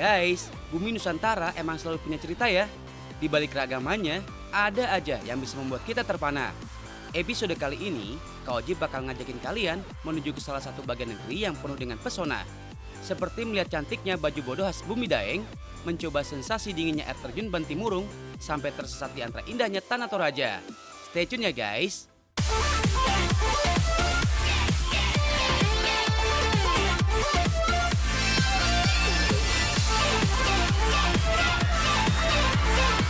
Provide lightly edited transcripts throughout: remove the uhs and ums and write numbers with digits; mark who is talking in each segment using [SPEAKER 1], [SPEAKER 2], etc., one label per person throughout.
[SPEAKER 1] Guys, Bumi Nusantara emang selalu punya cerita ya. Di balik keragamannya, ada aja yang bisa membuat kita terpana. Episode kali ini, Kak Ojib bakal ngajakin kalian menuju ke salah satu bagian negeri yang penuh dengan pesona. Seperti melihat cantiknya baju bodoh khas Bumi Daeng, mencoba sensasi dinginnya air terjun Bantimurung, sampai tersesat di antara indahnya Tanah Toraja. Stay tune ya guys.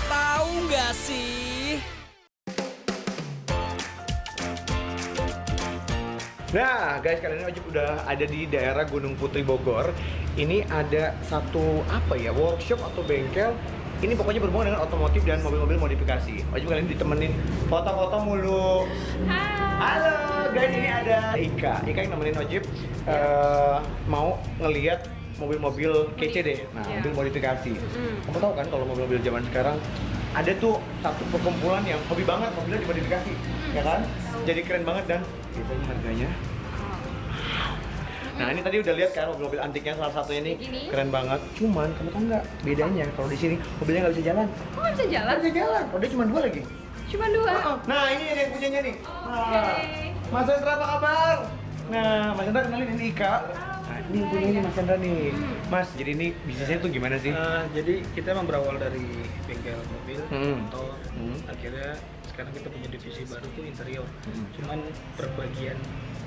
[SPEAKER 1] Tahu nggak sih?
[SPEAKER 2] Nah guys, kali ini Ojib udah ada di daerah Gunung Putri Bogor. Ini ada satu workshop atau bengkel. Ini pokoknya berhubungan dengan otomotif dan mobil-mobil modifikasi. Ojib kali ini ditemenin foto-foto mulu. Halo guys, ini ada Ika yang nemenin Ojib mau ngelihat mobil-mobil kece deh. Nah, mobil modifikasi. Kamu tahu kan kalau mobil-mobil zaman sekarang ada tuh satu perkumpulan yang hobi banget mobilnya dimodifikasi, ya kan? Jadi keren banget dan biasanya harganya. Nah ini tadi udah lihat kan mobil-mobil antiknya salah satunya ini keren banget. Cuman kamu tahu nggak bedanya kalau di sini mobilnya nggak bisa jalan?
[SPEAKER 3] Oh, nggak bisa jalan?
[SPEAKER 2] Nggak bisa jalan. Oh dia cuma dua lagi.
[SPEAKER 3] Cuma dua?
[SPEAKER 2] Nah ini yang punyanya nih.
[SPEAKER 3] Oke.
[SPEAKER 2] Mas Hendra apa kabar? Nah Mas Hendra kenalin ini Ika. Nah ini yang punya ini Mas Hendra nih. Mas jadi ini bisnisnya tuh gimana sih?
[SPEAKER 4] Jadi kita emang berawal dari bengkel mobil, motor, akhirnya sekarang kita punya divisi baru tuh interior, cuman perbagian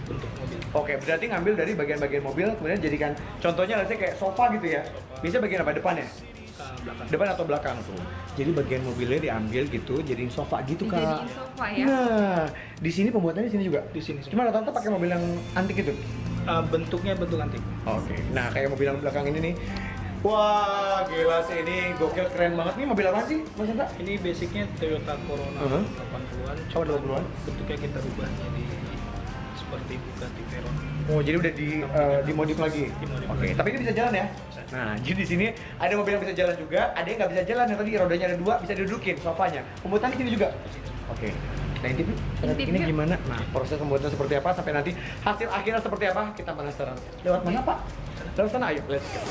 [SPEAKER 4] untuk mobil.
[SPEAKER 2] Oke, berarti ngambil dari bagian-bagian mobil, kemudian jadikan contohnya let's say kayak sofa gitu ya. Bisa bagian apa? Depannya?
[SPEAKER 4] Belakang.
[SPEAKER 2] Depan atau belakang tuh. Jadi bagian mobilnya diambil gitu, jadiin sofa gitu Kak.
[SPEAKER 3] Dijadiin sofa ya?
[SPEAKER 2] Nah, di sini pembuatannya di sini juga.
[SPEAKER 4] Di sini.
[SPEAKER 2] Cuma rata-rata pakai mobil yang antik itu.
[SPEAKER 4] Bentuknya bentuk antik.
[SPEAKER 2] Oke. Nah, kayak mobil yang belakang ini nih. Wah, gila sih ini gokil keren banget. Ini mobil apa sih, Mas Hendra?
[SPEAKER 4] Ini basicnya Toyota Corona 80-an.
[SPEAKER 2] Oh, 80-an.
[SPEAKER 4] Bentuknya kita rubah jadi seperti Bugatti Veyron.
[SPEAKER 2] Oh, jadi udah dimodif lagi.
[SPEAKER 4] Dimodif
[SPEAKER 2] Oke,
[SPEAKER 4] lagi.
[SPEAKER 2] tapi ini bisa jalan ya? Nah, jadi di sini ada mobil yang bisa jalan juga, ada yang nggak bisa jalan. Yang tadi rodanya ada dua, bisa didudukin sofanya. Pembuatan di sini juga. Oke. Kita intip yuk.
[SPEAKER 3] Intip
[SPEAKER 2] Ini
[SPEAKER 3] yuk.
[SPEAKER 2] gimana? Nah, proses pembuatan seperti apa sampai nanti hasil akhirnya seperti apa? Kita penasaran. Lewat mana, Pak? Lewat sana, ayo. Let's go.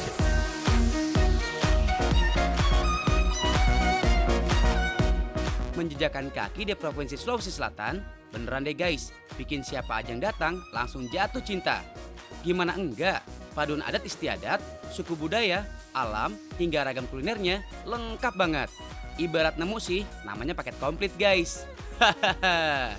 [SPEAKER 1] Menjejakkan kaki di Provinsi Sulawesi Selatan, beneran deh guys, bikin siapa aja yang datang langsung jatuh cinta. Gimana enggak? Paduan adat istiadat, suku budaya, alam, hingga ragam kulinernya lengkap banget. Ibarat nemu sih, namanya paket komplit guys. Hahaha.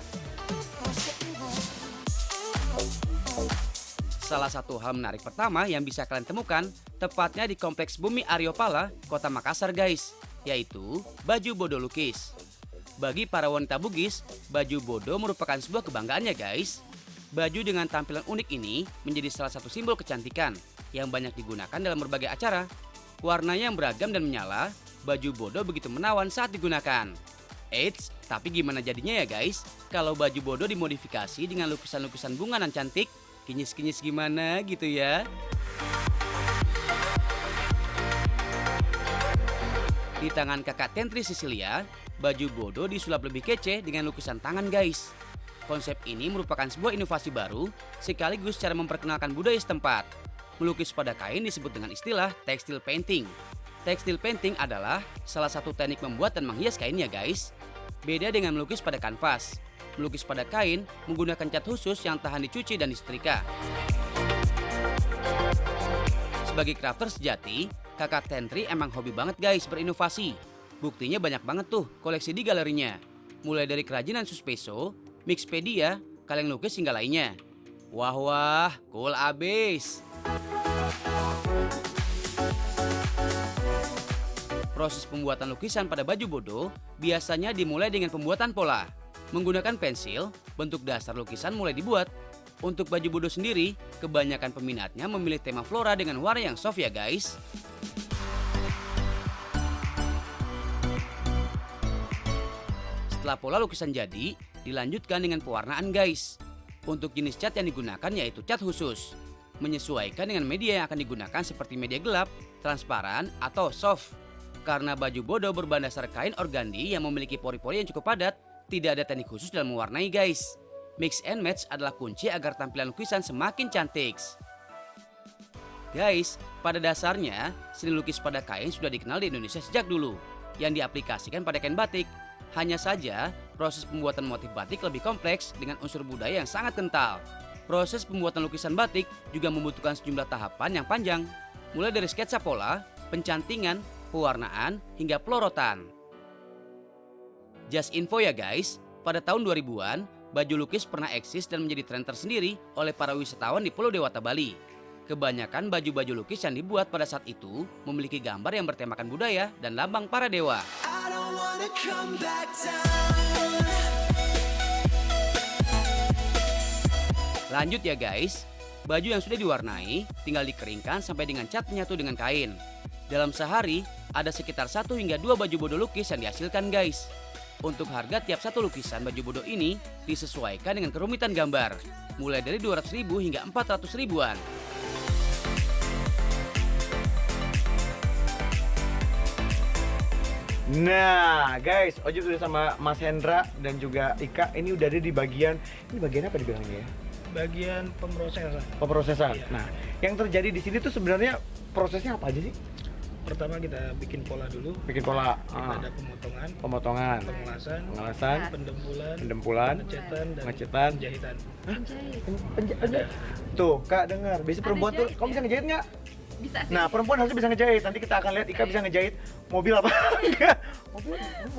[SPEAKER 1] Salah satu hal menarik pertama yang bisa kalian temukan tepatnya di Kompleks Bumi Aryopala, Kota Makassar guys, yaitu baju bodo lukis. Bagi para wanita Bugis, baju bodo merupakan sebuah kebanggaan ya guys. Baju dengan tampilan unik ini menjadi salah satu simbol kecantikan yang banyak digunakan dalam berbagai acara. Warnanya yang beragam dan menyala, baju bodo begitu menawan saat digunakan. Eits, tapi gimana jadinya ya guys? Kalau baju bodo dimodifikasi dengan lukisan-lukisan bunga dan cantik, kinyis-kinyis gimana gitu ya? Di tangan kakak Tentri Sisilia, baju bodo disulap lebih kece dengan lukisan tangan guys. Konsep ini merupakan sebuah inovasi baru sekaligus cara memperkenalkan budaya setempat. Melukis pada kain disebut dengan istilah textile painting. Textile painting adalah salah satu teknik membuat dan menghias kainnya guys. Beda dengan melukis pada kanvas. Melukis pada kain menggunakan cat khusus yang tahan dicuci dan disetrika. Sebagai crafter sejati, kakak Tentri emang hobi banget guys berinovasi. Buktinya banyak banget tuh koleksi di galerinya. Mulai dari kerajinan suspeso, mixpedia, kaleng lukis hingga lainnya. Wah, cool abis. Proses pembuatan lukisan pada baju bodo biasanya dimulai dengan pembuatan pola. Menggunakan pensil, bentuk dasar lukisan mulai dibuat. Untuk baju bodo sendiri, kebanyakan peminatnya memilih tema flora dengan warna yang soft ya guys. Setelah pola lukisan jadi, dilanjutkan dengan pewarnaan guys. Untuk jenis cat yang digunakan yaitu cat khusus. Menyesuaikan dengan media yang akan digunakan seperti media gelap, transparan, atau soft. Karena baju bodo berbahan dasar kain organdi yang memiliki pori-pori yang cukup padat, tidak ada teknik khusus dalam mewarnai guys. Mix and match adalah kunci agar tampilan lukisan semakin cantik. Guys, pada dasarnya seni lukis pada kain sudah dikenal di Indonesia sejak dulu, yang diaplikasikan pada kain batik. Hanya saja, proses pembuatan motif batik lebih kompleks dengan unsur budaya yang sangat kental. Proses pembuatan lukisan batik juga membutuhkan sejumlah tahapan yang panjang, mulai dari sketsa pola, pencantingan, pewarnaan, hingga pelorotan. Just info ya guys, pada tahun 2000-an, baju lukis pernah eksis dan menjadi tren tersendiri oleh para wisatawan di Pulau Dewata, Bali. Kebanyakan baju-baju lukis yang dibuat pada saat itu memiliki gambar yang bertemakan budaya dan lambang para dewa. Lanjut ya guys, baju yang sudah diwarnai tinggal dikeringkan sampai dengan cat menyatu dengan kain. Dalam sehari, ada sekitar 1 hingga 2 baju bodo lukis yang dihasilkan guys. Untuk harga tiap satu lukisan baju bodo ini disesuaikan dengan kerumitan gambar, mulai dari 200.000 hingga 400.000-an.
[SPEAKER 2] Nah, guys, Ojib udah sama Mas Hendra dan juga Ika. Ini udah ada di bagian, ini bagian apa dibilangnya ya?
[SPEAKER 4] Bagian pemrosesan.
[SPEAKER 2] Pemrosesan.
[SPEAKER 4] Iya.
[SPEAKER 2] Nah, yang terjadi di sini tuh sebenarnya prosesnya apa aja sih?
[SPEAKER 4] Pertama kita bikin pola dulu.
[SPEAKER 2] Bikin pola,
[SPEAKER 4] Ada pemotongan,
[SPEAKER 2] pemotongan,
[SPEAKER 4] pengelasan, pendempulan,
[SPEAKER 2] pengecetan,
[SPEAKER 4] pengecetan, penjahitan.
[SPEAKER 2] Tuh, Kak dengar. Biasanya perempuan tuh, kamu bisa ngejahit nggak?
[SPEAKER 3] Bisa sih.
[SPEAKER 2] Nah, perempuan harusnya bisa ngejahit. Nanti kita akan lihat Ika bisa ngejahit mobil apa enggak. Mobil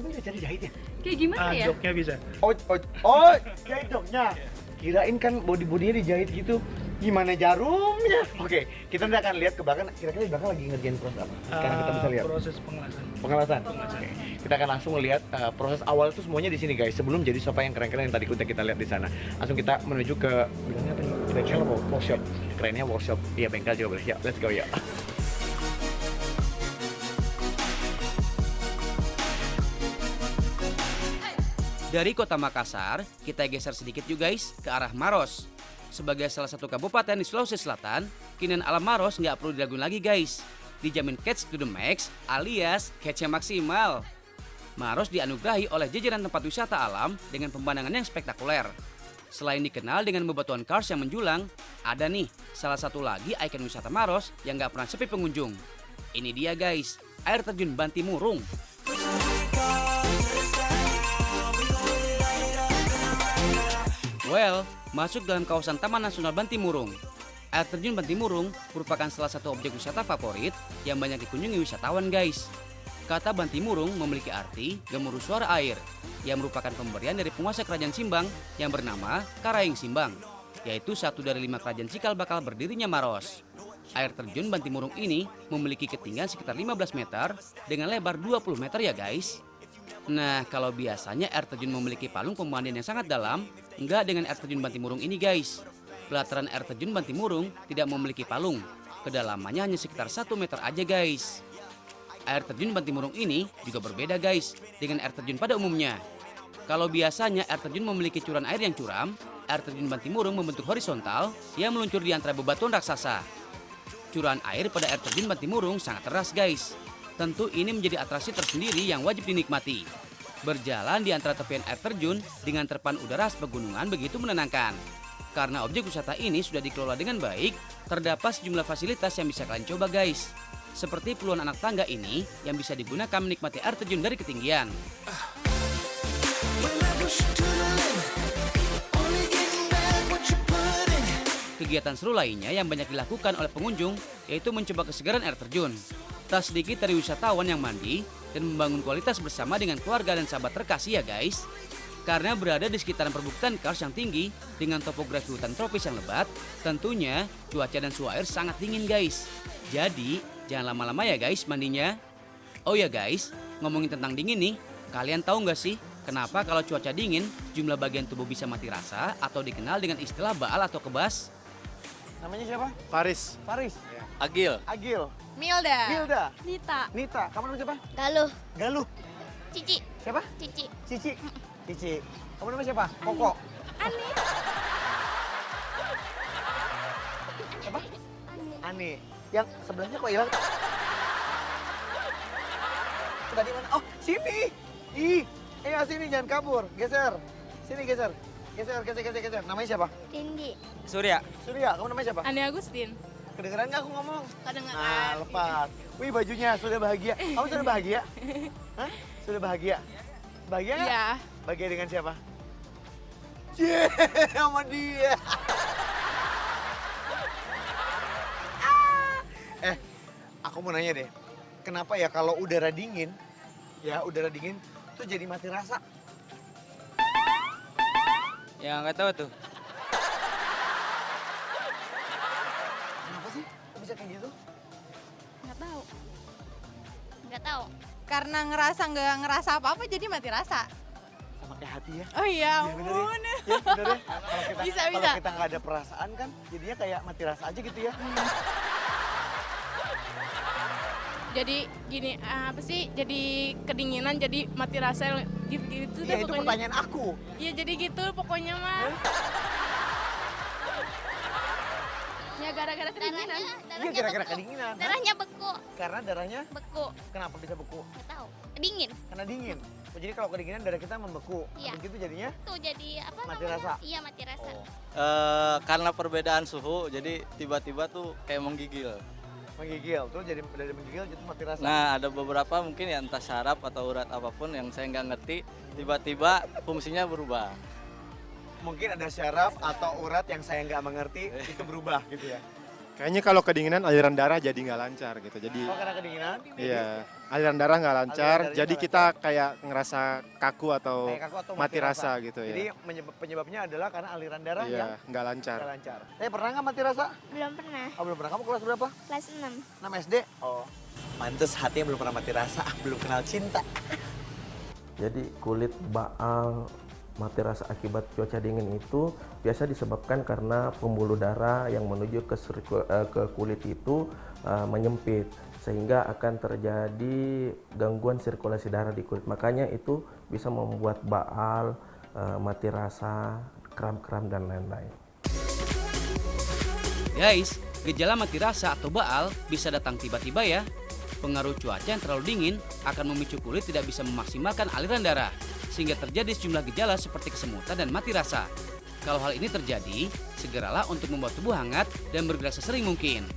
[SPEAKER 2] bisa jadi jahit ya?
[SPEAKER 3] Kayak gimana ya?
[SPEAKER 4] Joknya bisa.
[SPEAKER 2] Oh, jahit joknya. Kirain kan body-bodinya dijahit gitu. Gimana jarumnya? Oke, kita nanti akan lihat ke belakang. Kira-kira di belakang lagi ngerjain proses apa? Sekarang kita bisa lihat.
[SPEAKER 4] Proses pengelasan.
[SPEAKER 2] Pengelasan.
[SPEAKER 4] Pengelasan.
[SPEAKER 2] Oke. Kita akan langsung lihat proses awal itu semuanya di sini guys. Sebelum jadi sofa yang keren-keren yang tadi udah kita lihat di sana. Langsung kita menuju ke bilangnya apa nih? Bengkel atau workshop? Kerennya workshop. Iya, bengkel juga boleh. Ya, let's go ya.
[SPEAKER 1] Dari kota Makassar, kita geser sedikit juga guys ke arah Maros. Sebagai salah satu kabupaten di Sulawesi Selatan, keindahan alam Maros nggak perlu diragukan lagi guys. Dijamin catch to the max alias catch yang maksimal. Maros dianugerahi oleh jajaran tempat wisata alam dengan pemandangan yang spektakuler. Selain dikenal dengan bebatuan kars yang menjulang, ada nih salah satu lagi ikon wisata Maros yang nggak pernah sepi pengunjung. Ini dia guys, air terjun Bantimurung. Well, masuk dalam kawasan Taman Nasional Bantimurung. Air terjun Bantimurung merupakan salah satu objek wisata favorit yang banyak dikunjungi wisatawan guys. Kata Bantimurung memiliki arti gemuruh suara air, yang merupakan pemberian dari penguasa kerajaan Simbang yang bernama Karaing Simbang, yaitu satu dari 5 kerajaan cikal bakal berdirinya Maros. Air terjun Bantimurung ini memiliki ketinggian sekitar 15 meter dengan lebar 20 meter ya guys. Nah, kalau biasanya air terjun memiliki palung pemandian yang sangat dalam, enggak dengan air terjun Bantimurung ini guys. Pelataran air terjun Bantimurung tidak memiliki palung, kedalamannya hanya sekitar 1 meter aja guys. Air terjun Bantimurung ini juga berbeda guys dengan air terjun pada umumnya. Kalau biasanya air terjun memiliki curan air yang curam, air terjun Bantimurung membentuk horizontal yang meluncur di antara bebatuan raksasa. Curan air pada air terjun Bantimurung sangat deras guys. Tentu ini menjadi atraksi tersendiri yang wajib dinikmati. Berjalan di antara tepian air terjun dengan terpaan udara pegunungan begitu menenangkan. Karena objek wisata ini sudah dikelola dengan baik, terdapat sejumlah fasilitas yang bisa kalian coba guys. Seperti puluhan anak tangga ini yang bisa digunakan menikmati air terjun dari ketinggian. Kegiatan seru lainnya yang banyak dilakukan oleh pengunjung yaitu mencoba kesegaran air terjun. Tak sedikit dari wisatawan yang mandi dan membangun kualitas bersama dengan keluarga dan sahabat terkasih ya guys. Karena berada di sekitaran perbukitan kars yang tinggi dengan topografi hutan tropis yang lebat, tentunya cuaca dan suhu air sangat dingin guys. Jadi jangan lama-lama ya guys mandinya. Oh ya guys, ngomongin tentang dingin nih, kalian tahu nggak sih kenapa kalau cuaca dingin jumlah bagian tubuh bisa mati rasa atau dikenal dengan istilah baal atau kebas?
[SPEAKER 2] Namanya siapa?
[SPEAKER 5] Faris.
[SPEAKER 2] Faris.
[SPEAKER 5] Agil.
[SPEAKER 2] Agil.
[SPEAKER 3] Milda.
[SPEAKER 2] Milda.
[SPEAKER 3] Nita.
[SPEAKER 2] Nita. Kamu namanya siapa?
[SPEAKER 6] Galuh,
[SPEAKER 2] Galuh.
[SPEAKER 6] Cici,
[SPEAKER 2] Siapa?
[SPEAKER 6] Cici,
[SPEAKER 2] Cici. Cici. Kamu namanya siapa? Koko.
[SPEAKER 6] Ani,
[SPEAKER 2] Siapa? Ani. Yang sebelahnya kok hilang? Tadi mana? Oh, sini. Ih, sini jangan kabur. Geser. Sini geser. Geser. Namanya siapa?
[SPEAKER 6] Rindi,
[SPEAKER 5] Surya.
[SPEAKER 2] Surya. Kamu namanya siapa?
[SPEAKER 3] Ani Agustin.
[SPEAKER 2] Kedengeran nggak aku ngomong?
[SPEAKER 3] Kedengeran.
[SPEAKER 2] Nah, lepas. Wih, bajunya sudah bahagia. Kamu sudah bahagia? Hah? Sudah bahagia? Bahagia nggak?
[SPEAKER 3] Iya.
[SPEAKER 2] Bahagia dengan siapa? Cie, sama dia. Aku mau nanya deh. Kenapa ya kalau udara dingin, tuh jadi mati rasa?
[SPEAKER 1] Ya nggak tahu tuh.
[SPEAKER 2] Kenapa sih? Kok bisa kayak gitu?
[SPEAKER 3] Nggak tahu.
[SPEAKER 5] Karena nggak ngerasa apa-apa jadi mati rasa.
[SPEAKER 2] Sama kayak hati ya?
[SPEAKER 5] Oh iya
[SPEAKER 2] Iya, bener ya?
[SPEAKER 5] ampun.
[SPEAKER 2] Ya, bener ya?
[SPEAKER 5] Bisa.
[SPEAKER 2] Kalau kita nggak ada perasaan kan, jadinya kayak mati rasa aja gitu ya?
[SPEAKER 5] Jadi gini, apa sih, jadi kedinginan, jadi mati rasa gitu-gitu
[SPEAKER 2] Iya,
[SPEAKER 5] deh
[SPEAKER 2] itu
[SPEAKER 5] pokoknya.
[SPEAKER 2] pertanyaan aku.
[SPEAKER 5] Iya jadi gitu pokoknya mah.
[SPEAKER 3] Ya gara-gara kedinginan.
[SPEAKER 2] Iya, kira-kira kedinginan. Hah?
[SPEAKER 3] Darahnya beku.
[SPEAKER 2] Karena darahnya
[SPEAKER 3] Beku.
[SPEAKER 2] kenapa bisa beku?
[SPEAKER 3] Nggak tahu. Dingin.
[SPEAKER 2] Karena dingin. Oh, jadi kalau kedinginan darah kita membeku.
[SPEAKER 3] Iya.
[SPEAKER 2] Begitu jadinya
[SPEAKER 3] Tuh jadi apa
[SPEAKER 2] mati
[SPEAKER 3] namanya?
[SPEAKER 2] rasa.
[SPEAKER 3] Iya, mati rasa.
[SPEAKER 2] Oh,
[SPEAKER 6] Karena perbedaan suhu, jadi tiba-tiba tuh kayak menggigil.
[SPEAKER 2] menggigil. Tuh jadi dari menggigil jadi mati rasa.
[SPEAKER 6] Nah, ada beberapa mungkin ya entah syaraf atau urat apapun yang saya nggak ngerti, tiba-tiba fungsinya berubah.
[SPEAKER 2] Mungkin ada syaraf atau urat yang saya nggak mengerti itu berubah gitu ya.
[SPEAKER 7] Kayaknya kalau kedinginan aliran darah jadi nggak lancar gitu. Jadi
[SPEAKER 2] Oh, karena kedinginan?
[SPEAKER 7] iya, aliran darah nggak lancar.
[SPEAKER 2] Aliran darahnya
[SPEAKER 7] Jadi
[SPEAKER 2] nggak
[SPEAKER 7] kita kayak ngerasa kaku atau
[SPEAKER 2] Kayak kaku atau
[SPEAKER 7] mati rasa gitu
[SPEAKER 2] Jadi
[SPEAKER 7] ya.
[SPEAKER 2] penyebabnya adalah karena aliran darah yang
[SPEAKER 7] Iya, nggak lancar.
[SPEAKER 2] nggak lancar. Pernah nggak mati rasa?
[SPEAKER 8] Belum pernah,
[SPEAKER 2] Oh, belum pernah. Kamu kelas berapa?
[SPEAKER 8] kelas 6.
[SPEAKER 2] 6 SD? Oh. Pantes hatinya belum pernah mati rasa, belum kenal cinta.
[SPEAKER 9] Jadi kulit baal mati rasa akibat cuaca dingin itu biasa disebabkan karena pembuluh darah yang menuju ke kulit itu menyempit sehingga akan terjadi gangguan sirkulasi darah di kulit. Makanya itu bisa membuat baal, mati rasa, kram-kram dan lain-lain.
[SPEAKER 1] Guys, gejala mati rasa atau baal bisa datang tiba-tiba ya. Pengaruh cuaca yang terlalu dingin akan memicu kulit tidak bisa memaksimalkan aliran darah, sehingga terjadi sejumlah gejala seperti kesemutan dan mati rasa. Kalau hal ini terjadi, segeralah untuk membuat tubuh hangat dan bergerak sesering mungkin.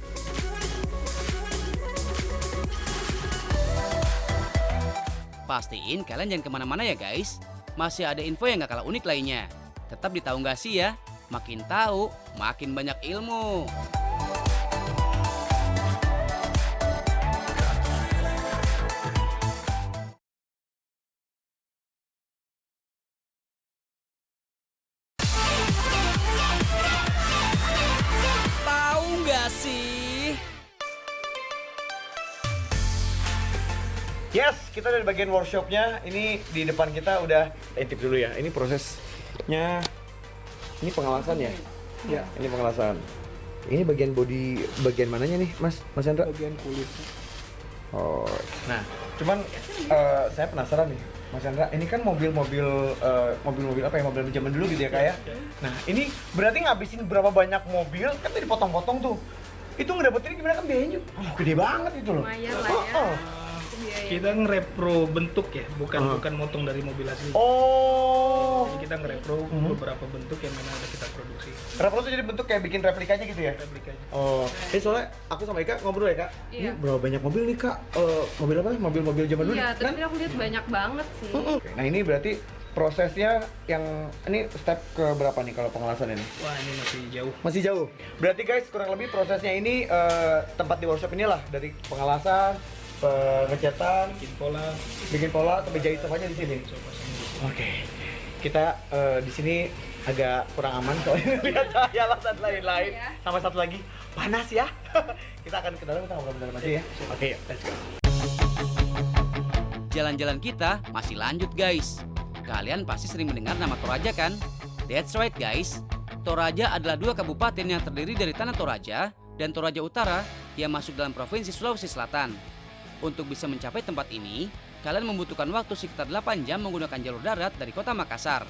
[SPEAKER 1] Pastiin kalian jangan kemana-mana ya guys. Masih ada info yang gak kalah unik lainnya. Tetap di Tahu Nggak Sih ya. Makin tahu, makin banyak ilmu. Tahu nggak sih?
[SPEAKER 2] Yes, kita dari bagian workshopnya. Ini di depan kita udah intip dulu ya. Ini prosesnya, ini pengelasan ya? Iya. Ini pengelasan. Ini bagian body, bagian mananya nih, Mas Hendra?
[SPEAKER 4] Bagian kulit.
[SPEAKER 2] Oh, nah, cuman saya penasaran nih, Mas Hendra. Ini kan mobil-mobil apa ya? Mobil zaman dulu gitu ya kayak. Nah, ini berarti ngabisin berapa banyak mobil? Kan tadi dipotong-potong tuh. Itu ngedapetin gimana kan biayanya? Gede banget itu loh.
[SPEAKER 3] Lumayan lah ya.
[SPEAKER 2] Oh.
[SPEAKER 4] Kita ngerepro bentuk ya, bukan motong dari mobil asli.
[SPEAKER 2] Oh.
[SPEAKER 4] Jadi kita ngerepro beberapa bentuk yang memang ada kita produksi.
[SPEAKER 2] Repro tuh jadi bentuk kayak bikin replikanya gitu ya?
[SPEAKER 4] Replikanya.
[SPEAKER 2] Oh, soalnya aku sama Ika ngobrol ya Kak. Ini
[SPEAKER 3] Iya.
[SPEAKER 2] berapa banyak mobil nih Kak? Mobil apa? Mobil-mobil zaman dulu
[SPEAKER 3] Iya,
[SPEAKER 2] kan?
[SPEAKER 3] tapi aku lihat banyak banget sih.
[SPEAKER 2] Oke, nah ini berarti prosesnya yang ini step ke berapa nih kalau pengelasan ini?
[SPEAKER 4] Wah, ini masih jauh.
[SPEAKER 2] Masih jauh. Berarti guys kurang lebih prosesnya ini tempat di workshop inilah dari pengelasan, pengecatan, bikin pola sampai jahit semuanya di sini. Oke. Kita di sini agak kurang aman soalnya lihat cahaya dan lain-lain. Sama satu lagi panas ya. Kita akan ke dalam, kita ngobrol dalam aja ya. Oke, let's go.
[SPEAKER 1] Jalan-jalan kita masih lanjut guys. Kalian pasti sering mendengar nama Toraja kan? That's right guys. Toraja adalah 2 kabupaten yang terdiri dari Tanah Toraja dan Toraja Utara yang masuk dalam Provinsi Sulawesi Selatan. Untuk bisa mencapai tempat ini, kalian membutuhkan waktu sekitar 8 jam menggunakan jalur darat dari kota Makassar.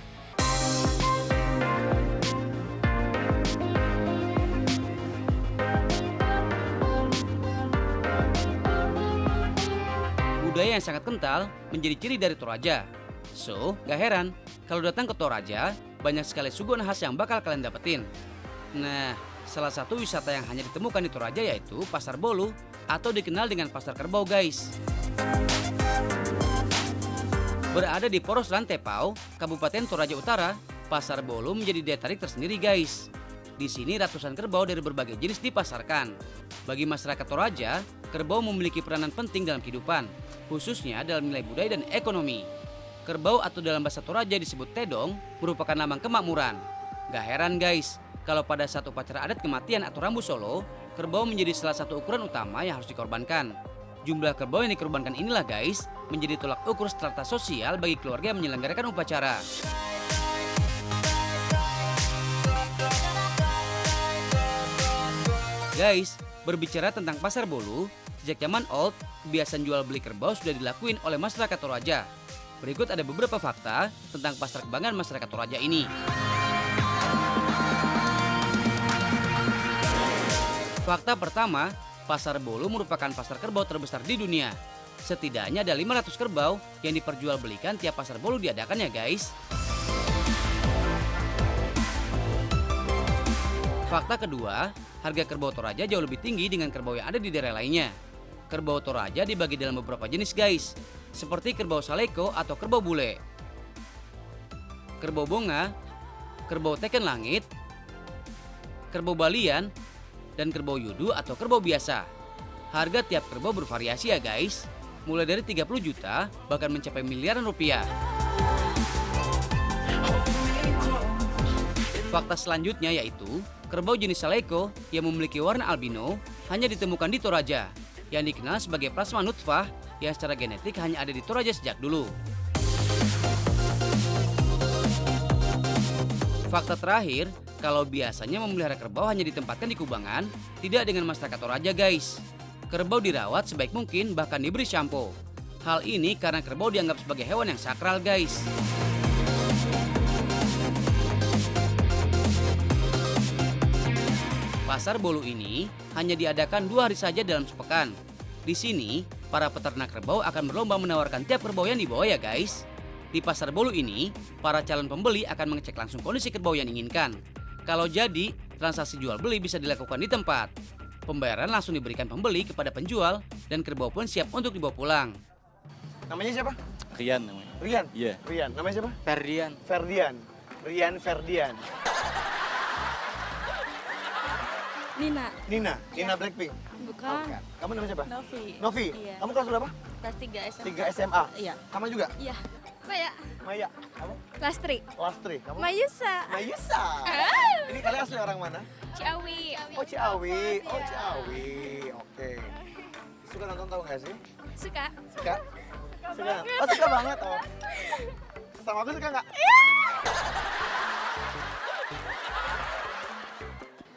[SPEAKER 1] Budaya yang sangat kental menjadi ciri dari Toraja. So, gak heran kalau datang ke Toraja, banyak sekali suguhan khas yang bakal kalian dapetin. Nah, Salah satu wisata yang hanya ditemukan di Toraja yaitu Pasar Bolu atau dikenal dengan Pasar Kerbau guys. Berada di Poros Lantepau, Kabupaten Toraja Utara, Pasar Bolu menjadi daya tarik tersendiri guys. Di sini ratusan kerbau dari berbagai jenis dipasarkan. Bagi masyarakat Toraja, kerbau memiliki peranan penting dalam kehidupan, khususnya dalam nilai budaya dan ekonomi. Kerbau atau dalam bahasa Toraja disebut tedong merupakan lambang kemakmuran. Gak heran guys, kalau pada saat upacara adat kematian atau rambu solo, kerbau menjadi salah satu ukuran utama yang harus dikorbankan. Jumlah kerbau yang dikorbankan inilah guys, menjadi tolak ukur strata sosial bagi keluarga yang menyelenggarakan upacara. Guys, berbicara tentang Pasar Bolu, sejak zaman old, kebiasaan jual beli kerbau sudah dilakuin oleh masyarakat Toraja. Berikut ada beberapa fakta tentang pasar kebanggaan masyarakat Toraja ini. Fakta pertama, Pasar Bolu merupakan pasar kerbau terbesar di dunia. Setidaknya ada 500 kerbau yang diperjualbelikan tiap Pasar Bolu diadakan ya guys. Fakta kedua, harga kerbau Toraja jauh lebih tinggi dengan kerbau yang ada di daerah lainnya. Kerbau Toraja dibagi dalam beberapa jenis guys, seperti kerbau saleko atau kerbau bule, kerbau bonga, kerbau teken langit, kerbau balian, dan kerbau yudu atau kerbau biasa. Harga tiap kerbau bervariasi ya guys, mulai dari 30 juta bahkan mencapai miliaran rupiah. Fakta selanjutnya yaitu kerbau jenis saleko yang memiliki warna albino hanya ditemukan di Toraja, yang dikenal sebagai plasma nutfah yang secara genetik hanya ada di Toraja sejak dulu. Fakta terakhir, kalau biasanya memelihara kerbau hanya ditempatkan di kubangan, tidak dengan masyarakat Toraja guys. Kerbau dirawat sebaik mungkin bahkan diberi shampoo. Hal ini karena kerbau dianggap sebagai hewan yang sakral guys. Pasar Bolu ini hanya diadakan 2 hari saja dalam sepekan. Di sini, para peternak kerbau akan berlomba menawarkan tiap kerbau yang dibawa ya guys. Di Pasar Bolu ini, para calon pembeli akan mengecek langsung kondisi kerbau yang diinginkan. Kalau jadi, transaksi jual beli bisa dilakukan di tempat. Pembayaran langsung diberikan pembeli kepada penjual dan kerbau pun siap untuk dibawa pulang.
[SPEAKER 2] Namanya siapa?
[SPEAKER 6] Rian namanya.
[SPEAKER 2] Rian?
[SPEAKER 6] Iya.
[SPEAKER 2] Rian. Namanya siapa?
[SPEAKER 6] Ferdian.
[SPEAKER 2] Ferdian. Rian Ferdian.
[SPEAKER 5] Nina.
[SPEAKER 2] Nina. Nina Blackpink.
[SPEAKER 5] Bukan.
[SPEAKER 2] Bukan. Kamu namanya siapa?
[SPEAKER 5] Novi.
[SPEAKER 2] Novi.
[SPEAKER 5] Iya.
[SPEAKER 2] Kamu kelas berapa?
[SPEAKER 5] Kelas 3 SMA.
[SPEAKER 2] 3 SMA.
[SPEAKER 5] Iya.
[SPEAKER 2] Sama juga?
[SPEAKER 5] Iya.
[SPEAKER 3] Maya,
[SPEAKER 2] Maya. Kamu?
[SPEAKER 3] kelas 3.
[SPEAKER 2] Kelas 3. Kamu?
[SPEAKER 3] Mayusa,
[SPEAKER 2] Mayusa. Ini kalian asli orang mana?
[SPEAKER 3] Ciawi.
[SPEAKER 2] Oh Ciawi. Oh Ciawi. Oke. Suka nonton tahu nggak sih?
[SPEAKER 3] Suka.
[SPEAKER 2] Suka? Suka. Oh suka banget. Oh. Sama aku suka nggak?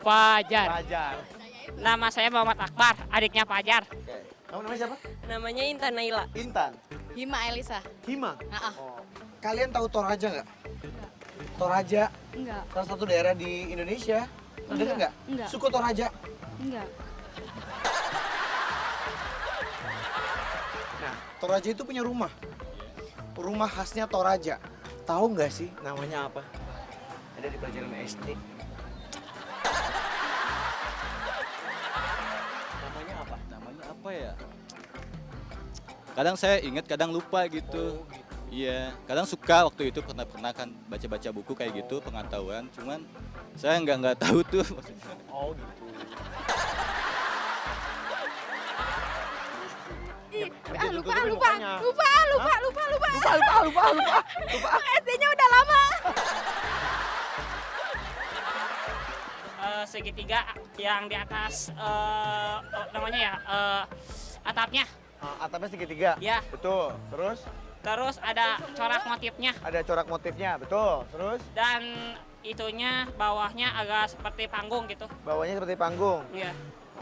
[SPEAKER 8] Fajar.
[SPEAKER 2] Fajar.
[SPEAKER 8] Nama saya Muhammad Akbar, adiknya Fajar.
[SPEAKER 2] Oke. Kamu namanya siapa?
[SPEAKER 8] Namanya Intan Naila.
[SPEAKER 2] Intan.
[SPEAKER 5] Hima Elisa.
[SPEAKER 2] Hima.
[SPEAKER 5] Nah,
[SPEAKER 2] Oh. Kalian tahu Toraja nggak? Toraja
[SPEAKER 5] enggak.
[SPEAKER 2] salah satu daerah di Indonesia. Pernah dengar nggak?
[SPEAKER 5] Enggak.
[SPEAKER 2] Suku Toraja.
[SPEAKER 5] Enggak.
[SPEAKER 2] Nah, Toraja itu punya rumah. Rumah khasnya Toraja. Tahu nggak sih namanya apa? Ada di pelajaran SD. Namanya apa?
[SPEAKER 6] Namanya apa ya? Kadang saya ingat, kadang lupa gitu. Iya, kadang suka waktu itu pernah kan baca-baca buku kayak gitu pengetahuan, cuman saya nggak tahu tuh maksudnya.
[SPEAKER 2] Oh gitu.
[SPEAKER 3] Lupa. SD-nya udah lama.
[SPEAKER 8] Segitiga yang di atas namanya ya atapnya.
[SPEAKER 2] Atapnya segitiga.
[SPEAKER 8] Ya.
[SPEAKER 2] Betul. Terus
[SPEAKER 8] Terus ada corak motifnya
[SPEAKER 2] ada corak motifnya. Betul. Terus
[SPEAKER 8] dan itunya bawahnya agak seperti panggung gitu.
[SPEAKER 2] bawahnya seperti panggung.
[SPEAKER 8] Iya.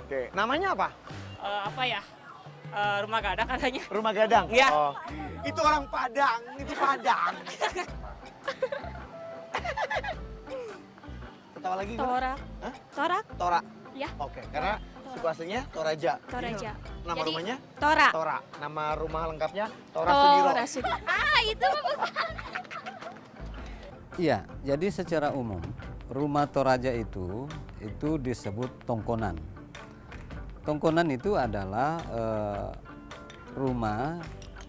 [SPEAKER 2] Oke. Namanya apa?
[SPEAKER 8] Apa ya? Rumah gadang katanya.
[SPEAKER 2] Rumah gadang.
[SPEAKER 8] Iya.
[SPEAKER 2] Oh. Itu orang Padang. Itu Padang. Ketawa lagi gimana?
[SPEAKER 3] Torak.
[SPEAKER 2] Hah?
[SPEAKER 3] Torak.
[SPEAKER 2] Tora.
[SPEAKER 3] Ya.
[SPEAKER 2] Oke. Karena suku aslinya Toraja.
[SPEAKER 3] Toraja.
[SPEAKER 2] Nama
[SPEAKER 3] Jadi,
[SPEAKER 2] rumahnya
[SPEAKER 3] Tora.
[SPEAKER 2] Tora. Nama rumah lengkapnya Tora Sudiro.
[SPEAKER 3] Ah, itu
[SPEAKER 10] Iya, jadi secara umum rumah Toraja itu disebut tongkonan. Tongkonan itu adalah rumah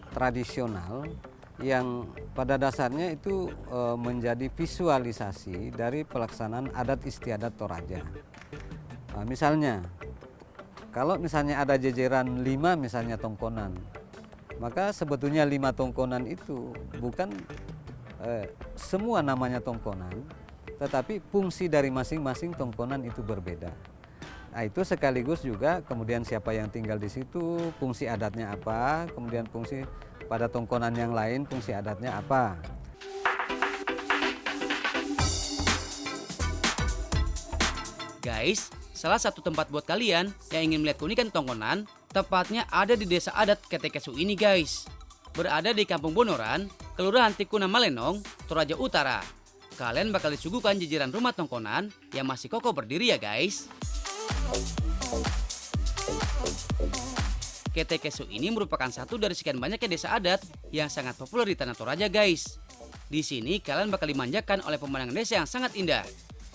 [SPEAKER 10] tradisional yang pada dasarnya itu menjadi visualisasi dari pelaksanaan adat istiadat Toraja. Misalnya, kalau misalnya ada jejeran 5 misalnya tongkonan, maka sebetulnya 5 tongkonan itu bukan semua namanya tongkonan, tetapi fungsi dari masing-masing tongkonan itu berbeda. Nah, itu sekaligus juga kemudian siapa yang tinggal di situ, fungsi adatnya apa, kemudian fungsi pada tongkonan yang lain fungsi adatnya apa.
[SPEAKER 1] Guys, salah satu tempat buat kalian yang ingin melihat keunikan tongkonan, tepatnya ada di desa adat Ketekesu ini guys. Berada di Kampung Bonoran, Kelurahan Tikuna Malenong, Toraja Utara. Kalian bakal disuguhkan jajaran rumah tongkonan yang masih kokoh berdiri ya guys. Ketekesu ini merupakan satu dari sekian banyaknya desa adat yang sangat populer di tanah Toraja guys. Di sini kalian bakal dimanjakan oleh pemandangan desa yang sangat indah.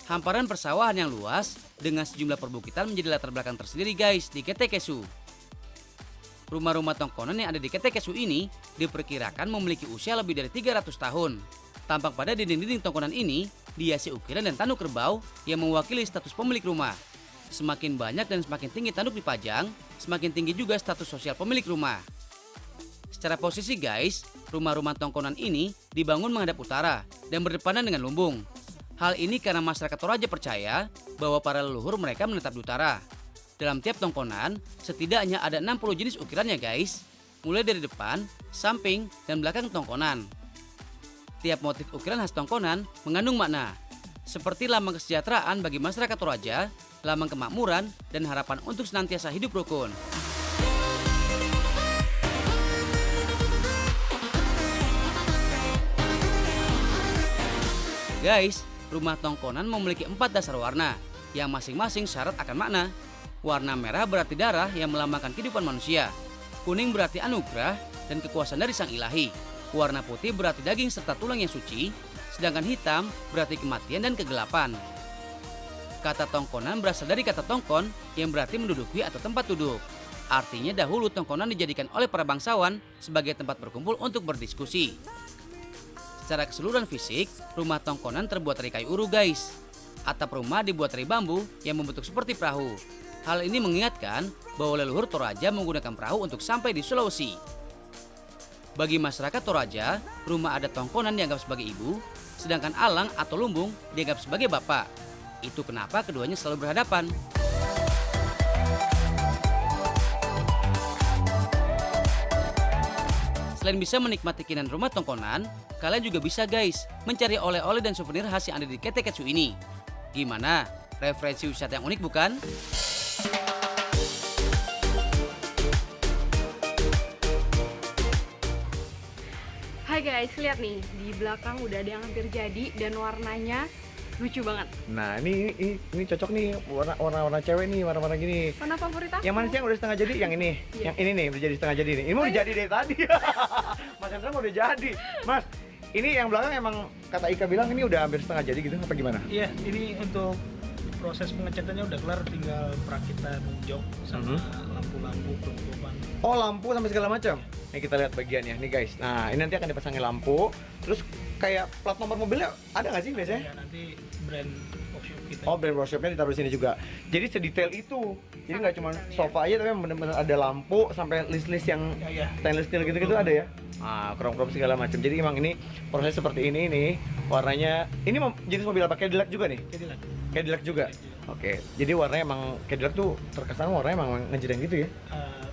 [SPEAKER 1] Hamparan persawahan yang luas dengan sejumlah perbukitan menjadi latar belakang tersendiri guys di Ketekesu. Rumah-rumah tongkonan yang ada di Ketekesu ini diperkirakan memiliki usia lebih dari 300 tahun. Tampak pada dinding-dinding tongkonan ini dihiasi ukiran dan tanduk kerbau yang mewakili status pemilik rumah. Semakin banyak dan semakin tinggi tanduk dipajang, semakin tinggi juga status sosial pemilik rumah. Secara posisi guys, rumah-rumah tongkonan ini dibangun menghadap utara dan berdepanan dengan lumbung. Hal ini karena masyarakat Toraja percaya bahwa para leluhur mereka menetap di utara. Dalam tiap tongkonan, setidaknya ada 60 jenis ukirannya guys, mulai dari depan, samping, dan belakang tongkonan. Tiap motif ukiran khas tongkonan mengandung makna, seperti lambang kesejahteraan bagi masyarakat Toraja, lambang kemakmuran, dan harapan untuk senantiasa hidup rukun. Guys, rumah tongkonan memiliki 4 dasar warna, yang masing-masing syarat akan makna. Warna merah berarti darah yang melambangkan kehidupan manusia. Kuning berarti anugerah dan kekuasaan dari Sang Ilahi. Warna putih berarti daging serta tulang yang suci, sedangkan hitam berarti kematian dan kegelapan. Kata tongkonan berasal dari kata tongkon yang berarti menduduki atau tempat duduk. Artinya dahulu tongkonan dijadikan oleh para bangsawan sebagai tempat berkumpul untuk berdiskusi. Secara keseluruhan fisik, rumah tongkonan terbuat dari kayu uru guys. Atap rumah dibuat dari bambu yang membentuk seperti perahu. Hal ini mengingatkan bahwa leluhur Toraja menggunakan perahu untuk sampai di Sulawesi. Bagi masyarakat Toraja, rumah adat tongkonan dianggap sebagai ibu, sedangkan alang atau lumbung dianggap sebagai bapak. Itu kenapa keduanya selalu berhadapan. Selain bisa menikmati keindahan rumah tongkonan, kalian juga bisa guys mencari oleh-oleh dan souvenir khas yang ada di Ketekesu ini. Gimana? Referensi wisata yang unik bukan?
[SPEAKER 3] Hai guys, lihat nih, di belakang udah ada yang hampir jadi dan warnanya lucu banget.
[SPEAKER 2] Nah, ini cocok nih warna cewek nih, warna-warna gini.
[SPEAKER 3] Warna favorit aku.
[SPEAKER 2] Yang mana sih yang udah setengah jadi? Yang ini.
[SPEAKER 3] Iya.
[SPEAKER 2] Yang ini nih udah jadi setengah jadi nih. Ini mau udah jadi dari tadi. Mas Hendra mau udah jadi. Mas, ini yang belakang emang kata Ika bilang ini udah hampir setengah jadi gitu apa gimana?
[SPEAKER 4] Iya, ini untuk proses pengecatannya udah kelar, tinggal perakitan jok sama lampu-lampu pelengkapan.
[SPEAKER 2] Oh, lampu sampai segala macam. Nih kita lihat bagiannya nih guys. Nah, ini nanti akan dipasangin lampu. Terus kayak plat nomor mobilnya ada nggak sih biasanya?
[SPEAKER 4] Ya, nanti brand workshop kita.
[SPEAKER 2] Oh, brand workshopnya ditaruh di sini juga. Jadi sedetail itu. Jadi nggak cuma sofa aja, tapi benar-benar ada lampu sampai list-list yang stainless steel gitu-gitu ada ya. Ah, krom-krom segala macam. Jadi emang ini proses seperti ini nih. Warnanya ini jenis mobil apa? Cadillac juga nih? Cadillac juga. Oke. Jadi warnanya emang Cadillac tuh terkesan warnanya emang ngejreng gitu ya.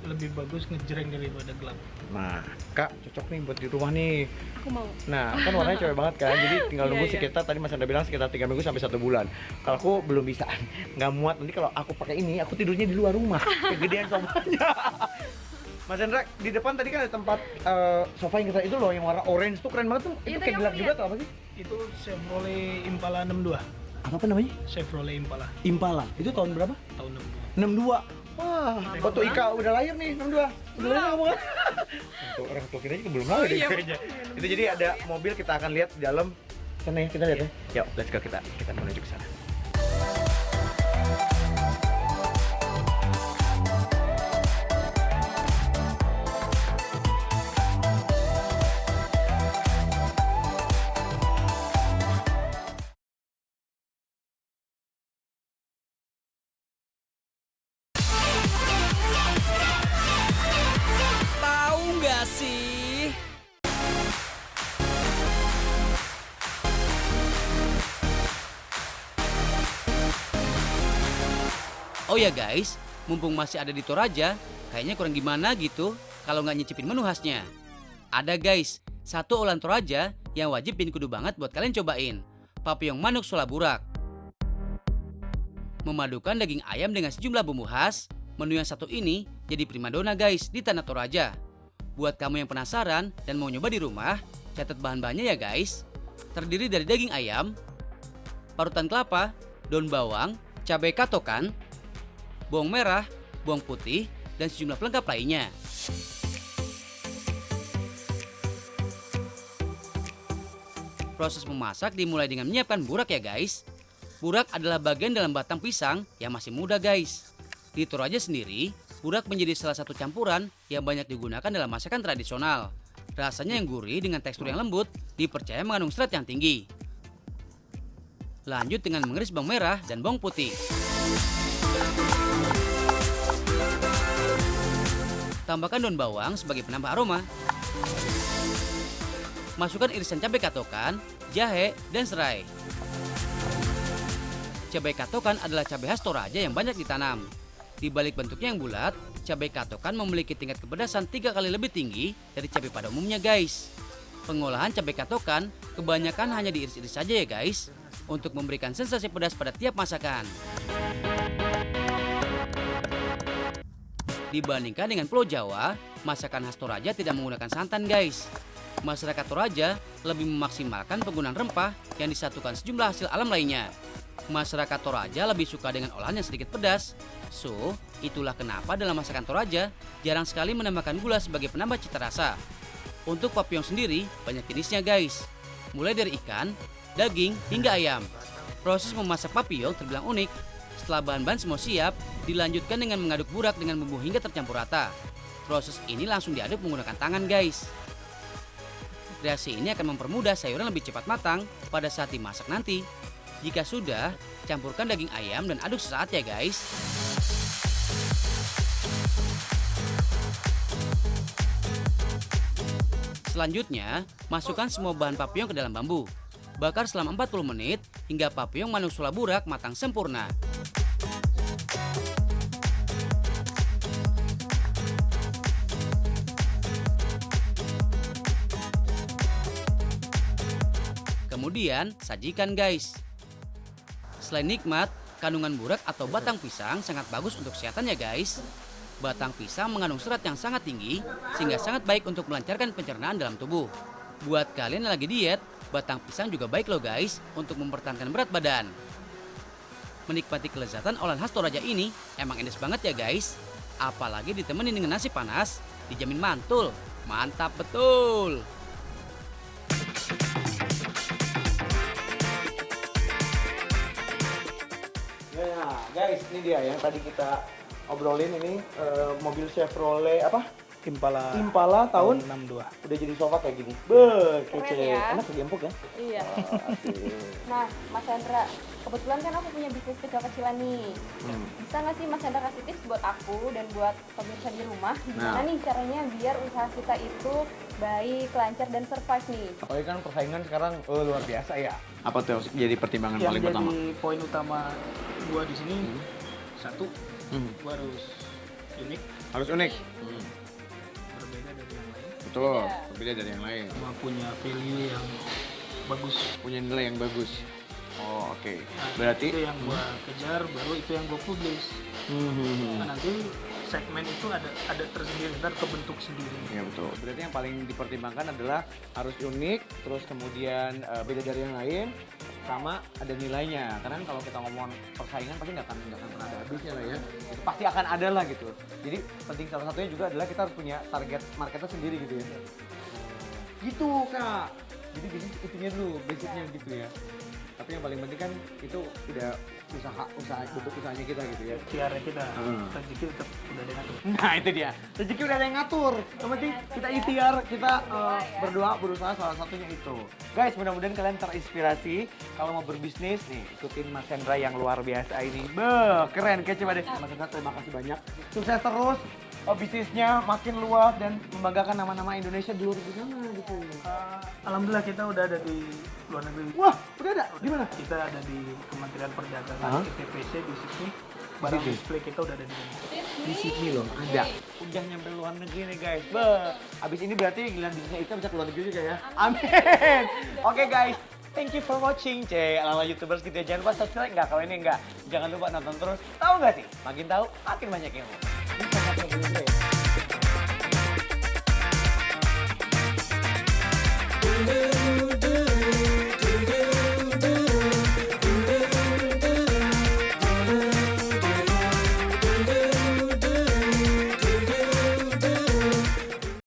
[SPEAKER 4] Lebih bagus ngejreng daripada gelap.
[SPEAKER 2] Nah, Kak, cocok nih buat di rumah nih.
[SPEAKER 3] Aku mau.
[SPEAKER 2] Nah, kan warnanya cewek banget kan, jadi tinggal nunggu
[SPEAKER 3] Iya, iya.
[SPEAKER 2] sekitar, tadi Mas Anda bilang sekitar 3 minggu sampai 1 bulan. Kalau aku belum bisa, nggak muat, nanti kalau aku pakai ini, aku tidurnya di luar rumah, kegedean sofanya. Mas Hendra, di depan tadi kan ada tempat sofa yang kita itu loh, yang warna orange tuh keren banget tuh. Itu kayak gelap juga atau apa sih?
[SPEAKER 4] Itu Chevrolet Impala 62.
[SPEAKER 2] Apa namanya?
[SPEAKER 4] Chevrolet Impala.
[SPEAKER 2] Impala. Itu tahun berapa?
[SPEAKER 4] Tahun
[SPEAKER 2] 62. Wah, foto Ika udah lahir nih, 62. Udah lahir kamu kan? Untuk orang tua kita juga belum lahir
[SPEAKER 3] iya,
[SPEAKER 2] kayaknya. Itu jadi ada mobil kita akan lihat di dalam sana ya, kita lihat ya. Yuk, let's go, kita menuju ke sana.
[SPEAKER 1] Tahu nggak sih? Oh ya guys, mumpung masih ada di Toraja, kayaknya kurang gimana gitu kalau nggak nyicipin menu khasnya. Ada guys, satu olahan Toraja yang wajib pin kudu banget buat kalian cobain. Papyong manuk sulaburak. Memadukan daging ayam dengan sejumlah bumbu khas, menu yang satu ini jadi primadona guys di Tanah Toraja. Buat kamu yang penasaran dan mau nyoba di rumah, catat bahan-bahannya ya guys. Terdiri dari daging ayam, parutan kelapa, daun bawang, cabai katokan, bawang merah, bawang putih, dan sejumlah pelengkap lainnya. Proses memasak dimulai dengan menyiapkan burak ya guys. Burak adalah bagian dalam batang pisang yang masih muda guys. Di Toraja sendiri, burak menjadi salah satu campuran yang banyak digunakan dalam masakan tradisional. Rasanya yang gurih dengan tekstur yang lembut, dipercaya mengandung serat yang tinggi. Lanjut dengan mengiris bawang merah dan bawang putih. Tambahkan daun bawang sebagai penambah aroma. Masukkan irisan cabai katokan, jahe, dan serai. Cabai katokan adalah cabai khas Toraja yang banyak ditanam. Di balik bentuknya yang bulat, cabai katokan memiliki tingkat kepedasan 3 kali lebih tinggi dari cabai pada umumnya guys. Pengolahan cabai katokan kebanyakan hanya diiris-iris saja ya guys, untuk memberikan sensasi pedas pada tiap masakan. Dibandingkan dengan Pulau Jawa, masakan khas Toraja tidak menggunakan santan guys. Masyarakat Toraja lebih memaksimalkan penggunaan rempah yang disatukan sejumlah hasil alam lainnya. Masyarakat Toraja lebih suka dengan olahan yang sedikit pedas. So, itulah kenapa dalam masakan Toraja jarang sekali menambahkan gula sebagai penambah cita rasa. Untuk papyong sendiri banyak jenisnya guys, mulai dari ikan, daging, hingga ayam. Proses memasak papyong terbilang unik. Setelah bahan-bahan semua siap, dilanjutkan dengan mengaduk burak dengan bumbu hingga tercampur rata. Proses ini langsung diaduk menggunakan tangan guys. Reaksi ini akan mempermudah sayuran lebih cepat matang pada saat dimasak nanti. Jika sudah, campurkan daging ayam dan aduk sesaat ya guys. Selanjutnya, masukkan semua bahan papyong ke dalam bambu. Bakar selama 40 menit hingga papyong manuk sulaburak matang sempurna. Kemudian, sajikan guys. Selain nikmat, kandungan burak atau batang pisang sangat bagus untuk kesehatan ya guys. Batang pisang mengandung serat yang sangat tinggi, sehingga sangat baik untuk melancarkan pencernaan dalam tubuh. Buat kalian yang lagi diet, batang pisang juga baik loh guys, untuk mempertahankan berat badan. Menikmati kelezatan olahan khas Toraja ini emang enak banget ya guys. Apalagi ditemenin dengan nasi panas, dijamin mantul. Mantap betul.
[SPEAKER 2] Nah, guys, ini dia yang tadi kita obrolin ini mobil Chevrolet apa? Impala tahun
[SPEAKER 4] 62.
[SPEAKER 2] Udah jadi sofa kayak gini. Beuh, kece.
[SPEAKER 3] Keren ya.
[SPEAKER 2] Enak lagi empuk ya?
[SPEAKER 3] Iya.
[SPEAKER 2] Asik.
[SPEAKER 3] Nah, Mas Hendra, kebetulan kan aku punya bisnis kecil-kecilan nih. Bisa nggak sih Mas Hendra kasih tips buat aku dan buat pemirsa di rumah? Gimana nih caranya biar usaha kita itu baik, lancar, dan survive nih?
[SPEAKER 2] Apalagi kan persaingan sekarang luar biasa ya. Apa tuh jadi pertimbangan
[SPEAKER 4] Yang
[SPEAKER 2] paling
[SPEAKER 4] jadi
[SPEAKER 2] pertama?
[SPEAKER 4] poin utama gua di sini satu, gua harus unik,
[SPEAKER 2] Harus unik.
[SPEAKER 4] berbeda dari yang lain,
[SPEAKER 2] Betul, berbeda dari yang lain.
[SPEAKER 4] sama punya value yang bagus.
[SPEAKER 2] Punya nilai yang bagus. Oh, oke.
[SPEAKER 4] Nah,
[SPEAKER 2] Berarti
[SPEAKER 4] itu yang gua kejar, baru itu yang gua publish. Nah, nanti segmen itu ada tersendiri, ntar kebentuk sendiri.
[SPEAKER 2] ya betul. Berarti yang paling dipertimbangkan adalah harus unik, terus kemudian beda dari yang lain, sama ada nilainya. Karena kalau kita ngomong persaingan pasti nggak akan pernah ada habisnya lah ya. Itu pasti akan ada lah gitu. Jadi penting salah satunya juga adalah kita harus punya target marketnya sendiri gitu ya. Gitu Kak. Jadi bisnis itunya dulu, basicnya gitu ya. Tapi yang paling penting kan itu udah usaha bentuk usahanya kita gitu ya.
[SPEAKER 4] Ikhtiarnya kita, rezeki tetap udah ada yang ngatur.
[SPEAKER 2] Nah itu dia, rezeki udah ada yang ngatur. Yang penting kita ikhtiar, kita berdoa, berusaha, salah satunya itu. Guys, mudah-mudahan kalian terinspirasi kalau mau berbisnis nih, ikutin Mas Hendra yang luar biasa ini. Keren, kece banget. Mas Hendra terima kasih banyak. Sukses terus, bisnisnya makin luas dan membanggakan nama-nama Indonesia di luar sana gitu.
[SPEAKER 4] Alhamdulillah kita udah ada di luar negeri.
[SPEAKER 2] Wah, udah ada? Di mana?
[SPEAKER 4] Kita ada di Kementerian Perdagangan, TPC di Sydney. Barang display kita udah ada di sini.
[SPEAKER 2] Di Sydney loh, ada. Udah nyampe luar negeri nih guys. Abis ini berarti giliran bisnisnya itu bisa keluar negeri juga ya. Amin. Oke guys, thank you for watching. Ala YouTubers gitu ya. Jangan lupa subscribe nggak kalau ini nggak. Jangan lupa nonton terus. Tahu nggak sih? Makin tahu, makin banyak ilmu. Ini sangat berbeda ya.